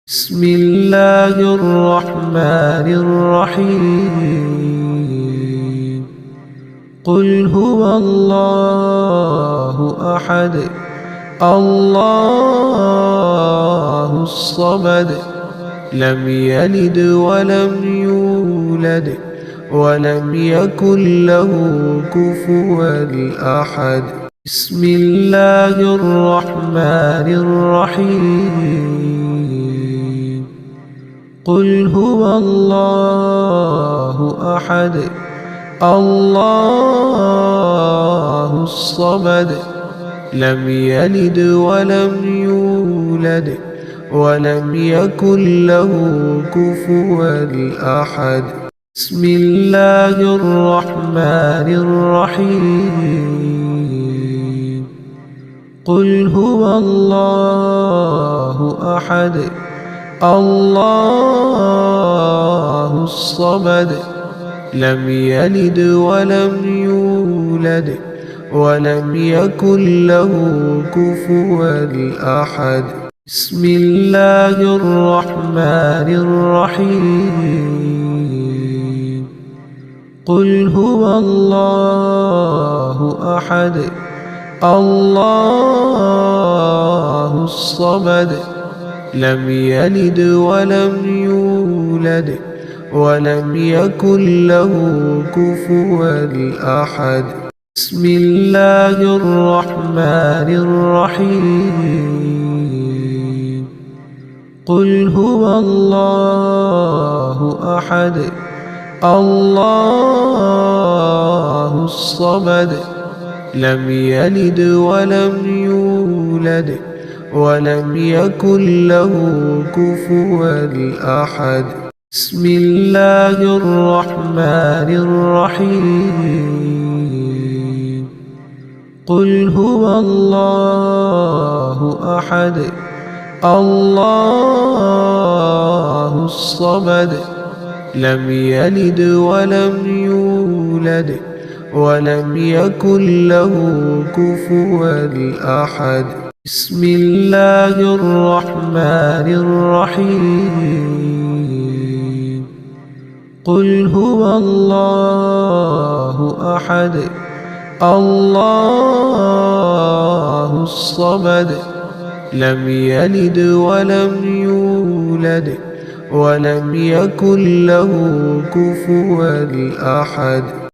بسم الله الرحمن الرحيم. قل هو الله أحد الله الصمد لم يلد ولم يولد ولم يكن له كفوا أحد. بسم الله الرحمن الرحيم. قل هو الله أحد الله الصمد لم يلد ولم يولد ولم يكن له كفوا أحد. بسم الله الرحمن الرحيم. قل هو الله أحد الله الصمد لم يلد ولم يولد ولم يكن له كفوا أحد. بسم الله الرحمن الرحيم. قل هو الله أحد الله الصمد لم يلد ولم يولد ولم يكن له كفوا أحد. بسم الله الرحمن الرحيم. قل هو الله أحد الله الصمد لم يلد ولم يولد ولم يكن له كفوا أحد. بسم الله الرحمن الرحيم. قل هو الله أحد الله الصمد لم يلد ولم يولد ولم يكن له كفوا أحد. بسم الله الرحمن الرحيم. قل هو الله أحد الله الصمد لم يلد ولم يولد ولم يكن له كفوا أحد.